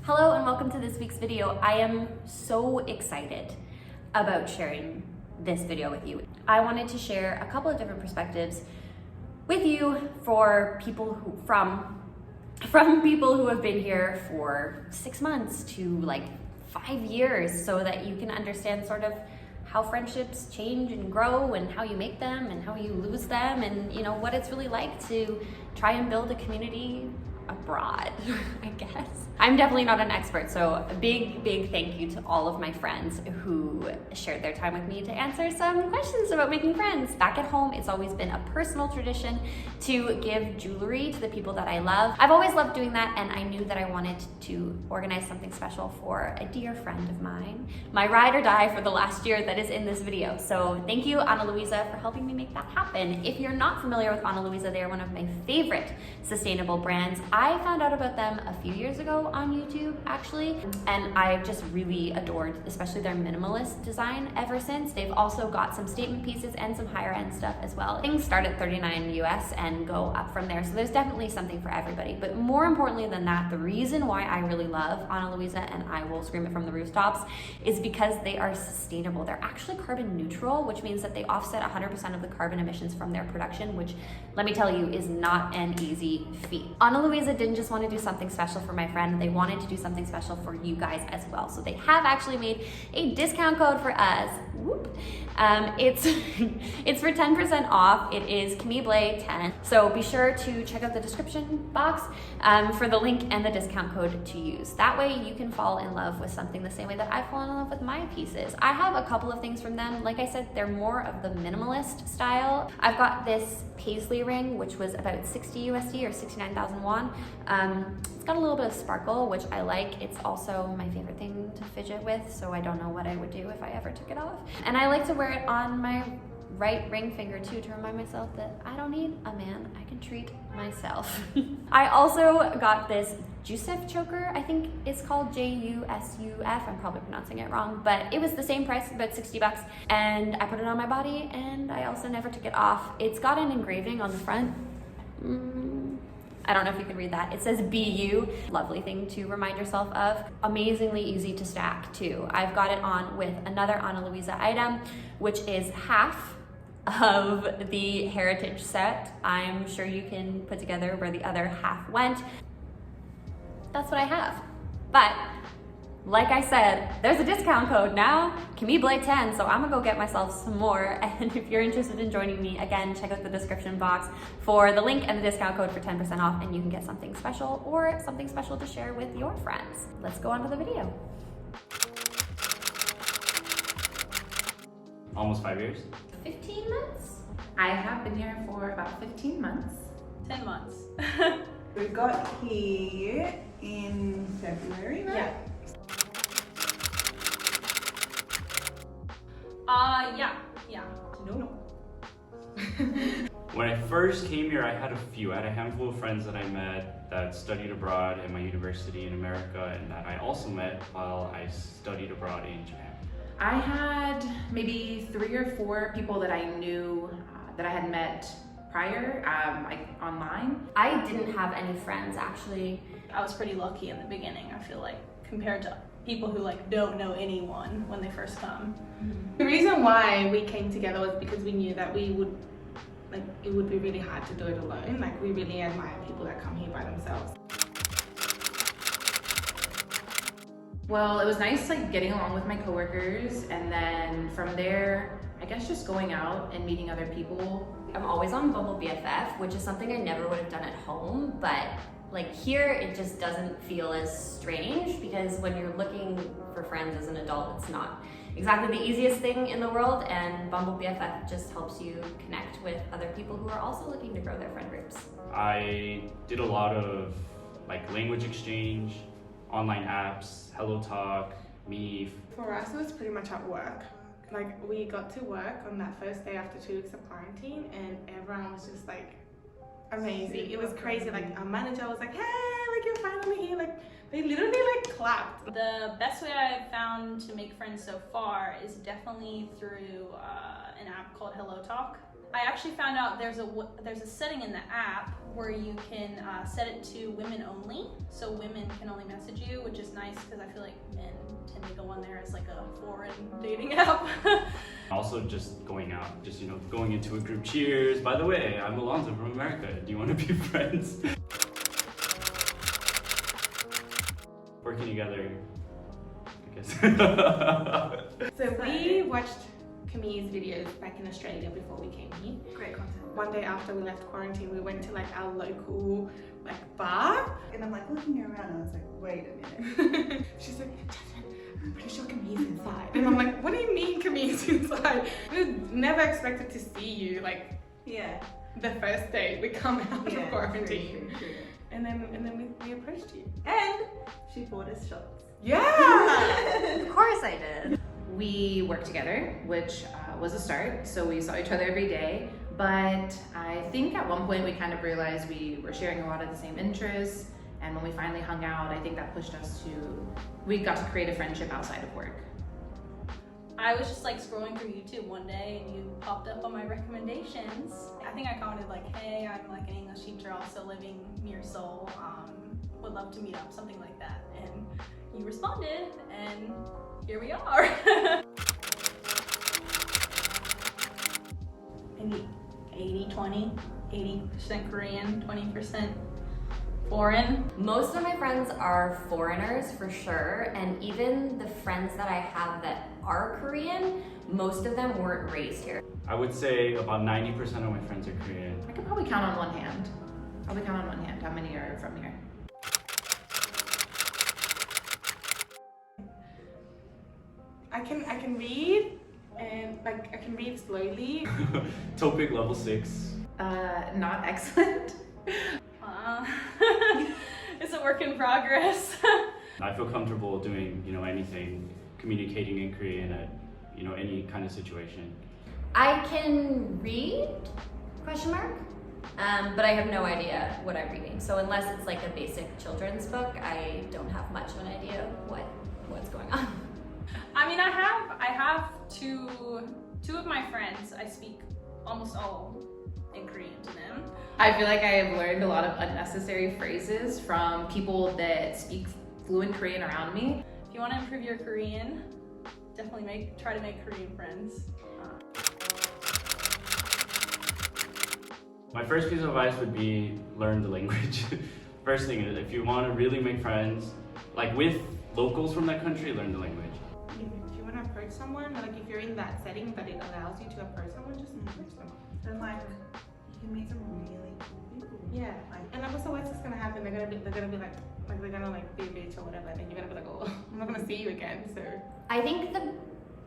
Hello and welcome to this week's video. I am so excited about sharing this video with you. I wanted to share a couple of different perspectives with you for people who, from people who have been here for 6 months to like 5 years, so that you can understand sort of how friendships change and grow and how you make them and how you lose them, and you know what it's really like to try and build a community abroad, I guess. I'm definitely not an expert, so a big thank you to all of my friends who shared their time with me to answer some questions about making friends. Back at home, it's always been a personal tradition to give jewelry to the people that I love. I've always loved doing that, and I knew that I wanted to organize something special for a dear friend of mine, my ride or die for the last year that is in this video. So thank you, Ana Luisa, for helping me make that happen. If you're not familiar with Ana Luisa, they are one of my favorite sustainable brands. I found out about them a few years ago on YouTube, actually, and I've just really adored, especially their minimalist design ever since. They've also got some statement pieces and some higher end stuff as well. Things start at $39 US and go up from there, so there's definitely something for everybody. But more importantly than that, the reason why I really love Ana Luisa, and I will scream it from the rooftops, is because they are sustainable. They're actually carbon neutral, which means that they offset 100% of the carbon emissions from their production, which, let me tell you, is not an easy feat. Ana Luisa didn't just want to do something special for my friend, they wanted to do something special for you guys as well. So they have actually made a discount code for us. Whoop. It's for 10% off. It is CamilleBlay10. So be sure to check out the description box for the link and the discount code to use. That way you can fall in love with something the same way that I've fallen in love with my pieces. I have a couple of things from them. Like I said, they're more of the minimalist style. I've got this paisley ring, which was about 60 USD or 69,000 won. It's got a little bit of sparkle, which I like. It's also my favorite thing to fidget with, so I don't know what I would do if I ever took it off. And I like to wear it on my right ring finger too, to remind myself that I don't need a man, I can treat myself. I also got this Jusuf choker, I think it's called Jusuf, I'm probably pronouncing it wrong, but it was the same price, about 60 bucks, and I put it on my body, and I also never took it off. It's got an engraving on the front. I don't know if you can read that. It says BU. Lovely thing to remind yourself of. Amazingly easy to stack too. I've got it on with another Ana Luisa item, which is half of the heritage set. I'm sure you can put together where the other half went. That's what I have. But like I said, there's a discount code now, CamilleBlay10, so I'm gonna go get myself some more. And if you're interested in joining me, again, check out the description box for the link and the discount code for 10% off, and you can get something special or something special to share with your friends. Let's go on to the video. Almost 5 years. 15 months? I have been here for about 15 months. 10 months. We got here in February, right? Yeah. Yeah. No. When I first came here, I had a handful of friends that I met that studied abroad at my university in America, and that I also met while I studied abroad in Japan. I had maybe 3 or 4 people that I knew that I had met prior, online. I didn't have any friends, actually. I was pretty lucky in the beginning, I feel like, compared to people who like don't know anyone when they first come. The reason why we came together was because we knew that it would be really hard to do it alone. Like, we really admire people that come here by themselves. Well, it was nice like getting along with my coworkers, and then from there, I guess just going out and meeting other people. I'm always on Bumble BFF, which is something I never would have done at home, but like here, it just doesn't feel as strange, because when you're looking for friends as an adult, it's not exactly the easiest thing in the world, and Bumble BFF just helps you connect with other people who are also looking to grow their friend groups. I did a lot of like language exchange, online apps, Hello Talk, Meet. For us, it was pretty much at work. Like, we got to work on that first day after 2 weeks of quarantine, and everyone was just like amazing. It was crazy. Like, our manager was like, "Hey, like, you're finally here." Like, they literally like clapped. The best way I've found to make friends so far is definitely through an app called Hello Talk. I actually found out there's a setting in the app where you can set it to women only, so women can only message you, which is nice because I feel like men tend to go on there as like a foreign dating app. Also just going out, just, you know, going into a group, cheers, by the way, I'm Alonzo from America, do you want to be friends? Working together, I guess. So we watched Camille's videos back in Australia before we came here. Great content. One day after we left quarantine, we went to like our local like bar. And I'm like looking around and I was like, wait a minute. She's like, Jasmine, I'm pretty sure Camille's inside. And I'm like, what do you mean Camille's inside? We never expected to see you like Yeah. the first day we come out Yeah, of quarantine. true. And then we approached you. And she bought us shots. Yeah! Of course I did. We worked together, which was a start. So we saw each other every day. But I think at one point we kind of realized we were sharing a lot of the same interests. And when we finally hung out, I think that pushed us we got to create a friendship outside of work. I was just like scrolling through YouTube one day and you popped up on my recommendations. I think I commented like, hey, I'm like an English teacher also living near Seoul. Would love to meet up, something like that. And you responded and here we are. Maybe 80-20, 80% Korean, 20% foreign. Most of my friends are foreigners for sure, and even the friends that I have that are Korean, most of them weren't raised here. I would say about 90% of my friends are Korean. I could probably count on one hand. How many are from here. I can read and like I can read slowly. Topic level 6. Not excellent. It's a work in progress. I feel comfortable doing, you know, anything, communicating in Korean at, you know, any kind of situation. I can read, question mark, but I have no idea what I'm reading. So unless it's like a basic children's book, I don't have much of an idea what's going on. I mean, I have two of my friends. I speak almost all in Korean to them. I feel like I have learned a lot of unnecessary phrases from people that speak fluent Korean around me. If you want to improve your Korean, definitely try to make Korean friends. My first piece of advice would be learn the language. First thing is, if you want to really make friends, like with locals from that country, learn the language. If you want to approach someone, like if you're in that setting that it allows you to approach someone, just approach them. And like, you can meet some really cool people. Yeah, and also what's just gonna happen? They're gonna be like they're gonna be a bitch or whatever, and you're gonna be like, oh, I'm not gonna see you again. So I think the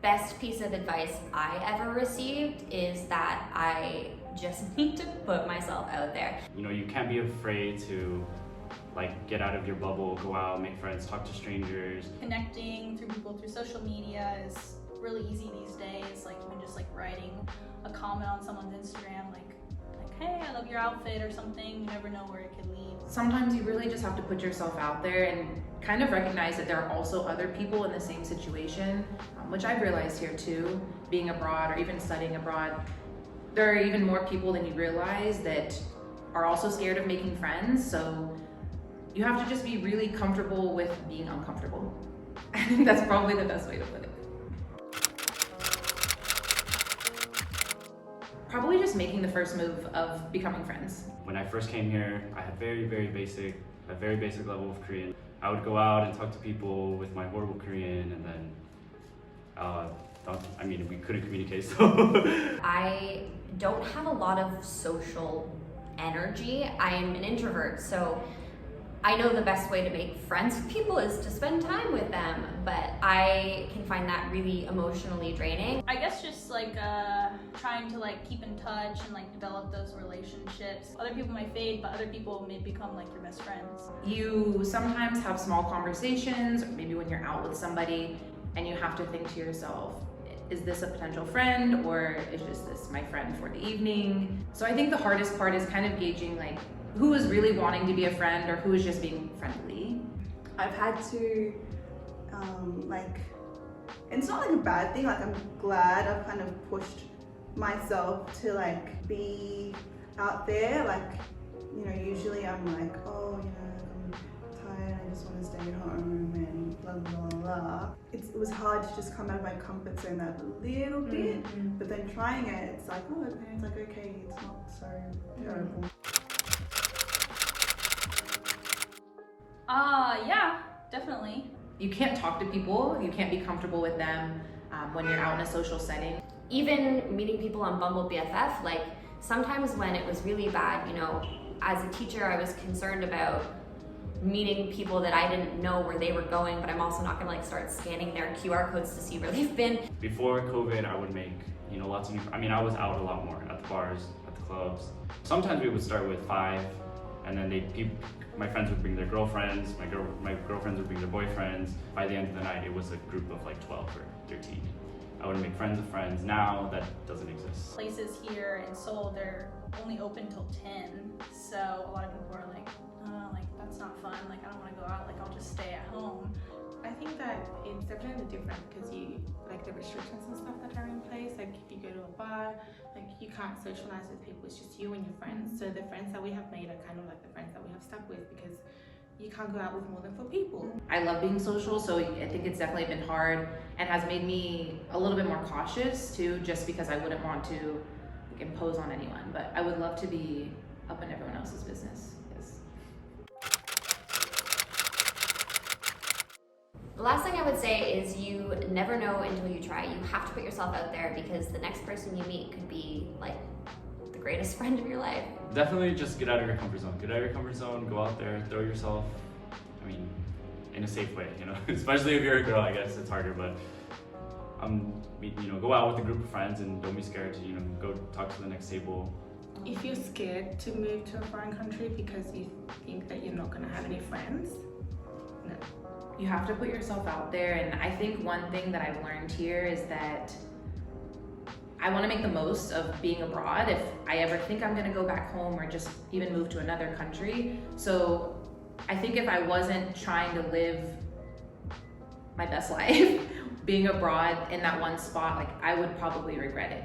best piece of advice I ever received is that I just need to put myself out there. You know, you can't be afraid to like get out of your bubble, go out, make friends, talk to strangers. Connecting through people through social media is really easy these days. Like even just like writing a comment on someone's Instagram, like hey, I love your outfit or something. You never know where it could lead. Sometimes you really just have to put yourself out there and kind of recognize that there are also other people in the same situation, which I've realized here too, being abroad or even studying abroad. There are even more people than you realize that are also scared of making friends. So you have to just be really comfortable with being uncomfortable. I think that's probably the best way to put it. Probably just making the first move of becoming friends. When I first came here, I had a very basic level of Korean. I would go out and talk to people with my horrible Korean, and then we couldn't communicate, so. I don't have a lot of social energy. I'm an introvert, so I know the best way to make friends with people is to spend time with them, but I can find that really emotionally draining. I guess just like trying to like keep in touch and like develop those relationships. Other people might fade, but other people may become like your best friends. You sometimes have small conversations, or maybe when you're out with somebody, and you have to think to yourself, is this a potential friend, or is just this my friend for the evening? So I think the hardest part is kind of gauging like who is really wanting to be a friend or who is just being friendly. I've had to, it's not like a bad thing, like I'm glad I've kind of pushed myself to like be out there. Like, you know, usually I'm like, oh, you know, I'm tired, I just want to stay at home and blah blah blah blah. It was hard to just come out of my comfort zone that little bit, but then trying it, it's like, oh, it's like, okay, it's not so terrible. Yeah, definitely. You can't talk to people, you can't be comfortable with them when you're out in a social setting. Even meeting people on Bumble BFF, like sometimes when it was really bad, you know, as a teacher, I was concerned about meeting people that I didn't know where they were going, but I'm also not gonna like start scanning their QR codes to see where they've been. Before COVID, I would make, you know, lots of new, I mean, I was out a lot more at the bars, at the clubs. Sometimes we would start with 5, and then my friends would bring their girlfriends, my girlfriends would bring their boyfriends. By the end of the night, it was a group of like 12 or 13. I would make friends with friends. Now that doesn't exist. Places here in Seoul, they're only open till 10, so a lot of people are like, like that's not fun, like I don't want to go out, like I'll just stay at home. I think that it's definitely different because you like the restrictions and stuff that are in place. Like if you go to a bar, like you can't socialize with people. It's just you and your friends. So the friends that we have made are kind of like the friends that we have stuck with because you can't go out with more than 4 people. I love being social, so I think it's definitely been hard and has made me a little bit more cautious too, just because I wouldn't want to like, impose on anyone. But I would love to be up in everyone else's business. Yes. The last thing I would say is you never know until you try. You have to put yourself out there because the next person you meet could be like the greatest friend of your life. Definitely just get out of your comfort zone. Get out of your comfort zone, go out there, throw yourself, I mean, in a safe way, you know, especially if you're a girl, I guess it's harder, but you know, go out with a group of friends and don't be scared to, you know, go talk to the next table. If you're scared to move to a foreign country because you think that you're not going to have any friends, no. You have to put yourself out there, and I think one thing that I've learned here is that I want to make the most of being abroad if I ever think I'm going to go back home or just even move to another country. So I think if I wasn't trying to live my best life being abroad in that one spot, like I would probably regret it.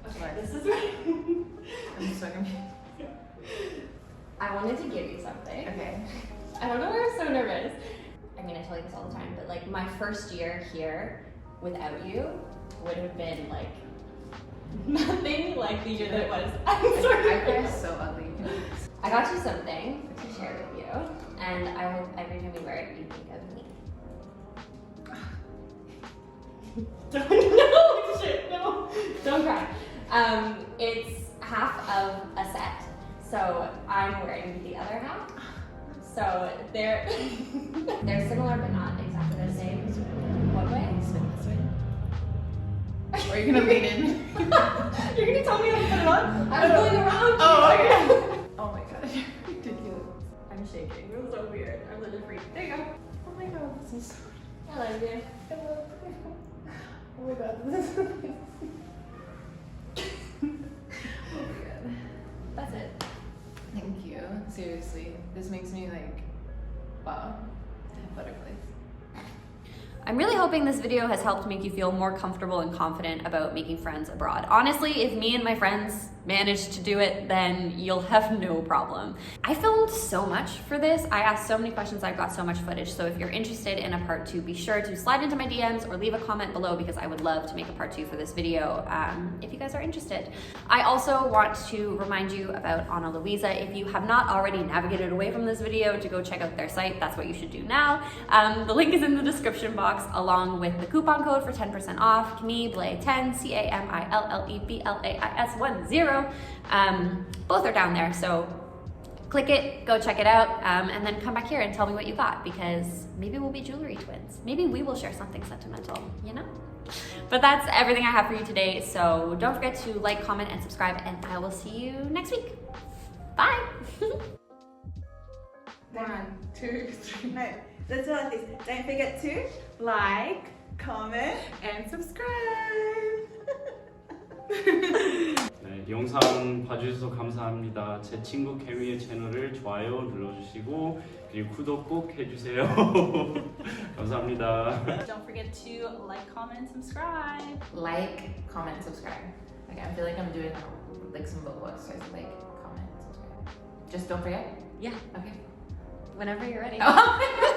Okay, this is right. I'm so confused. I wanted to give you something. Okay. I don't know why I'm so nervous. I mean, I tell you this all the time, but like my first year here without you would have been like nothing like the year that it was. I'm sorry. I feel so ugly. I got you something to share with you, and I hope every time you wear it, you think of me. No, shit, no, don't cry. It's half of a set, so I'm wearing the other half. So they're similar but not exactly the same. What way? Spin this way. Or you're gonna lean in. You're gonna tell me how to put it on? I was going around. Oh, okay. Oh my god, you're ridiculous. I'm shaking. It was so weird. I'm such a freak. There you go. Oh my god, this is so... I love you. Oh my god, this is... Oh my god. That's it. Thank you. Seriously, this makes me like, wow, I have butterflies. I'm really hoping this video has helped make you feel more comfortable and confident about making friends abroad. Honestly, if me and my friends manage to do it, then you'll have no problem. I filmed so much for this. I asked so many questions, I've got so much footage. So if you're interested in a part 2, be sure to slide into my DMs or leave a comment below because I would love to make a part 2 for this video if you guys are interested. I also want to remind you about Ana Luisa. If you have not already navigated away from this video to go check out their site, that's what you should do now. The link is in the description box along with the coupon code for 10% off, CAMILLE10, CAMILLEBLAIS10. Both are down there, so click it, go check it out, and then come back here and tell me what you got because maybe we'll be jewelry twins. Maybe we will share something sentimental, you know? But that's everything I have for you today, so don't forget to like, comment, and subscribe, and I will see you next week. Bye! 1, 2, 3. No, let's do it like this. Don't forget to Like comment and subscribe. Nice. 네, 영상 봐주셔서 감사합니다. 제 친구 개미의 채널을 좋아요 눌러주시고 그리고 구독 꼭 해주세요. 감사합니다. Don't forget to like, comment, subscribe. Like, comment, subscribe. Like I feel like I'm doing like some vocal exercise. Like, comment, subscribe. Just don't forget. Yeah, Okay. whenever you're ready. Oh.